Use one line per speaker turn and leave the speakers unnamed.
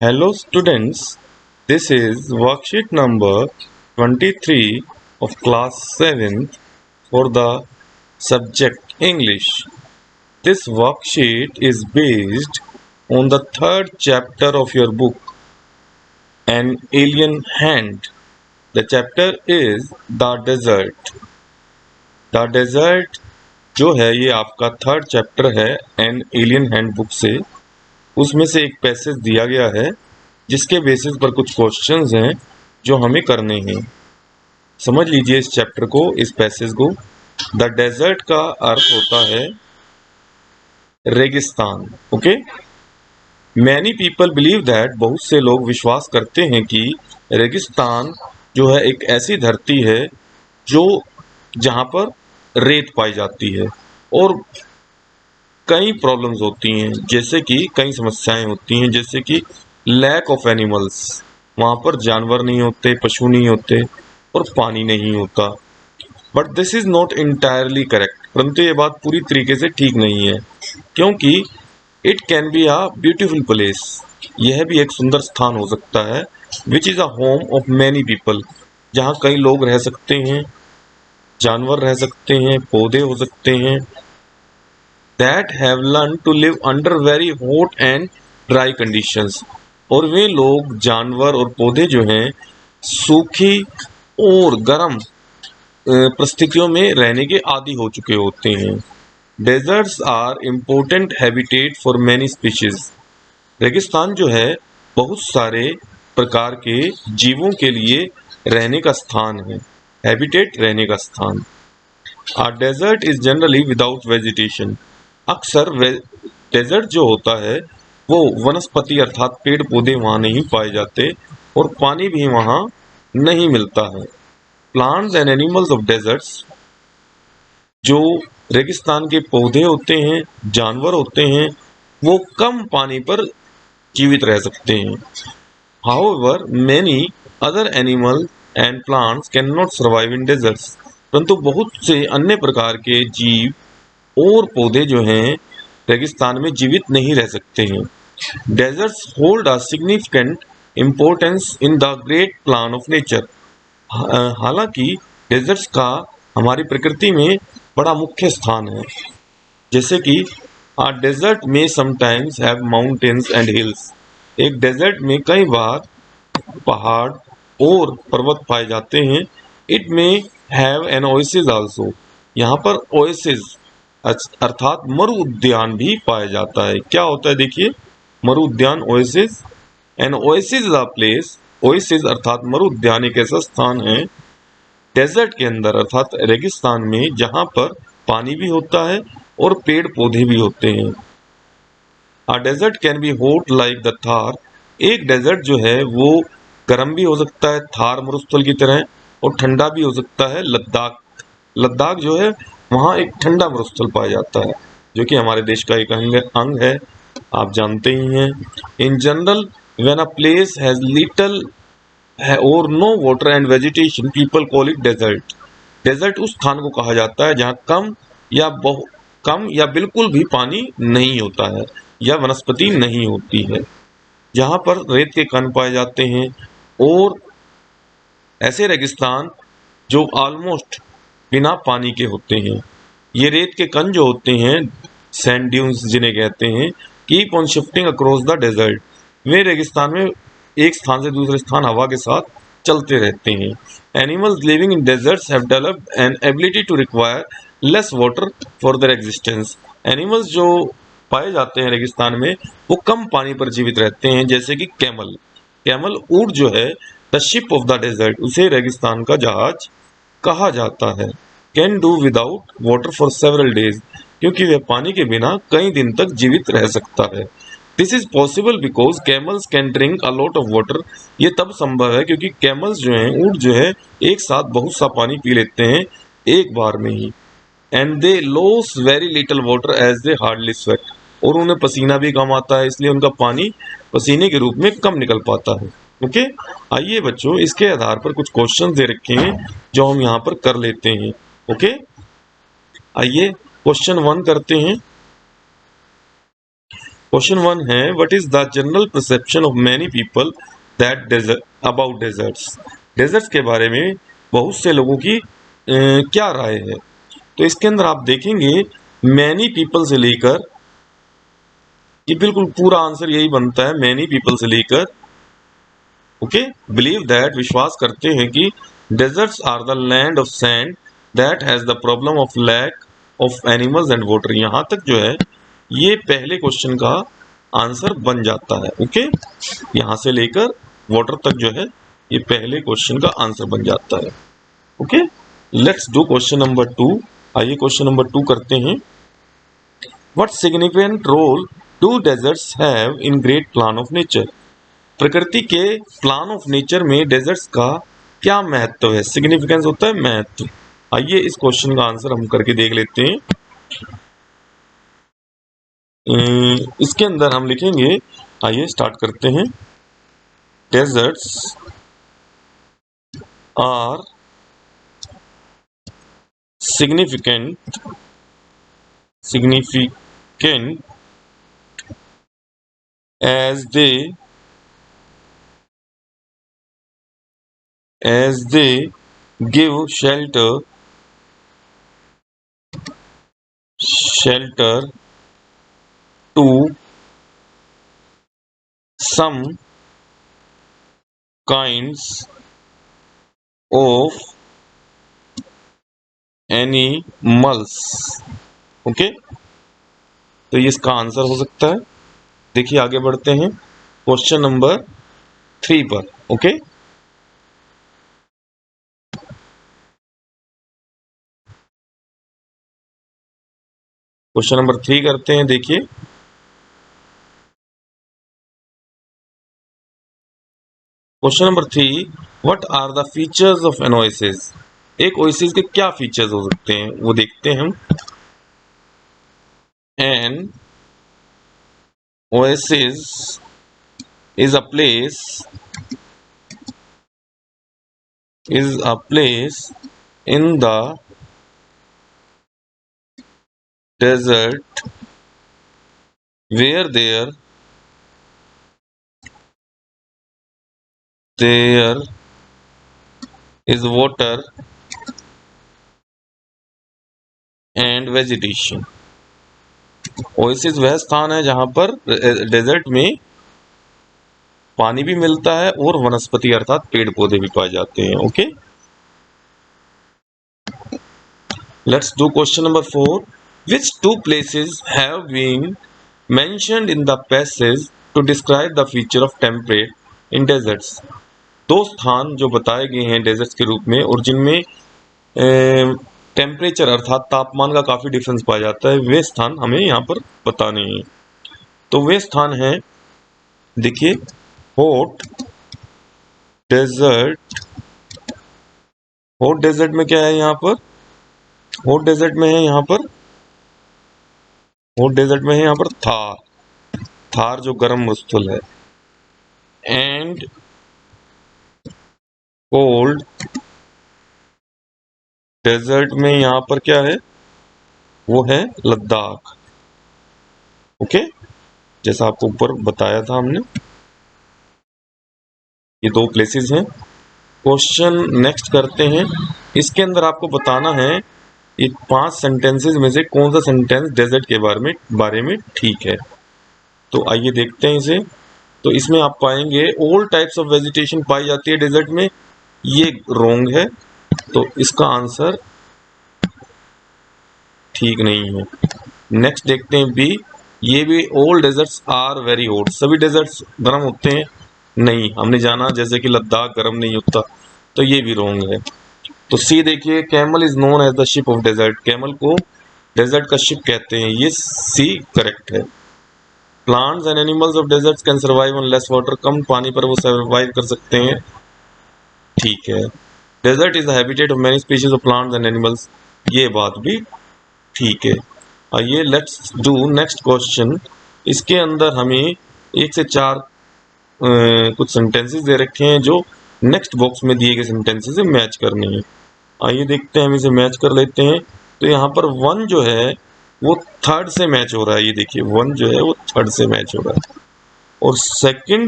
Hello students, this is worksheet number 23 of class 7th for the subject English. This worksheet is based on the third chapter of your book, An Alien Hand. The chapter is The Desert. The Desert जो है ये आपका third chapter है an alien hand book से। उसमें से एक passage दिया गया है जिसके बेसिस पर कुछ क्वेश्चंस हैं जो हमें करने हैं। समझ लीजिए इस चैप्टर को, इस पैसेज को। द डेजर्ट का अर्थ होता है रेगिस्तान। Okay, many people believe that, बहुत से लोग विश्वास करते हैं कि रेगिस्तान जो है एक ऐसी धरती है जो जहाँ पर रेत पाई जाती है और कई प्रॉब्लम्स होती हैं, जैसे कि कई समस्याएं होती हैं, जैसे कि लैक ऑफ एनिमल्स, वहाँ पर जानवर नहीं होते, पशु नहीं होते और पानी नहीं होता। But this is not entirely correct, परंतु ये बात पूरी तरीके से ठीक नहीं है, क्योंकि it can be a beautiful place, यह भी एक सुंदर स्थान हो सकता है, which is a home of many people, जहाँ कई लोग रह सकते हैं, जानवर रह सकते हैं, पौधे हो सकते हैं, that have learned to live under very hot and dry conditions, और वे लोग, जानवर और पौधे जो हैं, सूखी और गर्म परिस्थितियों में रहने के आदी हो चुके होते हैं। Deserts are important habitat for many species, रेगिस्तान जो है बहुत सारे प्रकार के जीवों के लिए रहने का स्थान है। हैबिटेट रहने का स्थान। A desert is generally without vegetation, अक्सर डेजर्ट जो होता है वो वनस्पति अर्थात पेड़ पौधे वहाँ नहीं पाए जाते और पानी भी वहाँ नहीं मिलता है। Plants and animals of desserts, जो रेगिस्तान के पौधे होते हैं, जानवर होते हैं, वो कम पानी पर जीवित रह सकते हैं। However many other animal and plants can not survive in desserts, परंतु बहुत से अन्य प्रकार के जीव और पौधे जो हैं रेगिस्तान में जीवित नहीं रह सकते हैं। Deserts hold a significant importance in the great plan of nature, हालांकि डेजर्ट्स का हमारी प्रकृति में बड़ा मुख्य स्थान है। जैसे कि आ डेजर्ट में sometimes have mountains and hills, एक डेजर्ट में कई बार पहाड़ और पर्वत पाए जाते हैं। इट में हैव एन ओएसिस आल्सो, यहाँ पर ओएसिस अर्थात मरु उद्यान भी पाया जाता है। क्या होता है देखिए, मरु उद्यान, oasis. An oasis is a place, oasis अर्थात मरु उद्यान एक ऐसा स्थान है डेजर्ट के अंदर अर्थात रेगिस्तान में जहां पर पानी भी होता है और पेड़ पौधे भी होते हैं। A desert can be hot like the Thar, एक डेजर्ट जो है वो गर्म भी हो सकता है थार मरुस्थल की तरह, और ठंडा भी हो सकता है लद्दाख। लद्दाख जो है वहाँ एक ठंडा मरुस्थल पाया जाता है, जो कि हमारे देश का एक अंग है, आप जानते ही हैं। In general when a place has little or no water and vegetation, people call it desert. Desert उस स्थान को कहा जाता है जहाँ कम या बिल्कुल भी पानी नहीं होता है या वनस्पति नहीं होती है, जहाँ पर रेत के कण पाए जाते हैं, और ऐसे रेगिस्तान जो ऑलमोस्ट बिना पानी के होते हैं। ये रेत के कण जो होते हैं, सैंड ड्यून्स जिन्हें कहते हैं, keep on shifting across the desert, वे रेगिस्तान में एक स्थान से दूसरे स्थान हवा के साथ चलते रहते हैं। Animals living in deserts have developed an ability to require less water for their existence, animals जो पाए जाते हैं रेगिस्तान में वो कम पानी पर जीवित रहते हैं, जैसे कि कैमल ऊंट जो है, the ship of the desert, उसे रेगिस्तान का जहाज कहा जाता है। Can do without water for several days, क्योंकि वह पानी के बिना कई दिन तक जीवित रह सकता है। This is possible because camels can drink a lot of water, ये तब संभव है क्योंकि कैमल्स जो हैं, ऊंट जो है, एक साथ बहुत सा पानी पी लेते हैं एक बार में ही। And they lose very little water as they hardly sweat, और उन्हें पसीना भी कम आता है, इसलिए उनका पानी पसीने के रूप में कम निकल पाता है। ओके, आइए बच्चों, इसके आधार पर कुछ क्वेश्चन दे रखे हैं जो हम यहाँ पर कर लेते हैं। ओके, आइए क्वेश्चन 1 करते हैं। क्वेश्चन 1 है what is the general perception of many people that desert about deserts. Deserts के बारे में बहुत से लोगों की क्या राय है। तो इसके अंदर आप देखेंगे मैनी पीपल से लेकर, ये बिल्कुल पूरा आंसर यही बनता है, मैनी पीपल से लेकर ओके बिलीव दैट विश्वास करते हैं कि deserts are the land of sand that has the problem of lack of animals and water. यहां तक जो है ये पहले क्वेश्चन का आंसर बन जाता है। ओके यहां से लेकर वाटर तक जो है ये पहले क्वेश्चन का आंसर बन जाता है। Okay let's do question number 2। आइए क्वेश्चन नंबर 2 करते हैं। What significant role do deserts have in great plan of nature. प्रकृति के प्लान ऑफ नेचर में डेजर्ट्स का क्या महत्व है। सिग्निफिकेंस होता है महत्व। आइए इस क्वेश्चन का आंसर हम करके देख लेते हैं। इसके अंदर हम लिखेंगे, आइए स्टार्ट करते हैं। Deserts are significant as they give shelter to some kinds of animals. Okay तो ये इसका आंसर हो सकता है। देखिए आगे बढ़ते हैं क्वेश्चन नंबर 3 पर। ओके क्वेश्चन नंबर 3 करते हैं। देखिए question number 3 what are the features of an oasis. एक ओएसिस के क्या फीचर्स हो सकते हैं वो देखते हैं हम। An oasis is a place in the desert where there is water and vegetation। Oasis वह स्थान है जहां पर डेजर्ट में पानी भी मिलता है और वनस्पति अर्थात पेड़ पौधे भी पाए जाते हैं। Okay let's do question number 4 which 2 places have been mentioned in the passage to describe the feature of temperate in deserts। दो स्थान जो बताए गए हैं डेजर्ट्स के रूप में और जिनमें टेम्परेचर अर्थात तापमान का काफी डिफरेंस पाया जाता है, वे स्थान हमें यहाँ पर बताने हैं। तो वे स्थान हैं, देखिए हॉट डेजर्ट। हॉट डेजर्ट में क्या है यहाँ पर, हॉट डेजर्ट में है यहाँ पर, हॉट डेजर्ट में है यहाँ पर थार। थार जो गर्म मरुस्थल है। एंड कोल्ड डेजर्ट में यहाँ पर क्या है, वो है लद्दाख। ओके जैसा आपको ऊपर बताया था हमने, ये 2 प्लेसेस हैं। क्वेश्चन नेक्स्ट करते हैं। इसके अंदर आपको बताना है ये 5 सेंटेंसेस में से कौन सा सेंटेंस डेजर्ट के बारे में ठीक है। तो आइए देखते हैं इसे। तो इसमें आप पाएंगे ऑल टाइप्स ऑफ वेजिटेशन पाई जाती है डेजर्ट में, ये रॉन्ग है। तो इसका आंसर ठीक नहीं है। नेक्स्ट देखते हैं बी, ये भी all deserts are very hot. सभी डेजर्ट्स गर्म होते हैं, नहीं, हमने जाना जैसे कि लद्दाख गर्म नहीं होता, तो ये भी रॉन्ग है। तो सी देखिए camel is known as the ship of desert. Camel को डेजर्ट का शिप कहते हैं, ये सी करेक्ट है। Plants and animals of deserts can survive on less water. कम पानी पर वो सर्वाइव कर सकते हैं, ठीक है। Desert is the habitat of many species of plants and animals, ये बात भी ठीक है। आइए लेट्स डू नेक्स्ट क्वेश्चन। इसके अंदर हमें 1 से 4 कुछ सेंटेंसेस दे रखे हैं जो नेक्स्ट बॉक्स में दिए गए सेंटेंसेस से मैच करने हैं। आइए देखते हैं, हम इसे मैच कर लेते हैं। तो यहाँ पर 1 जो है वो थर्ड से मैच हो रहा है। ये देखिए 1 जो है वो थर्ड से मैच हो रहा है। और सेकंड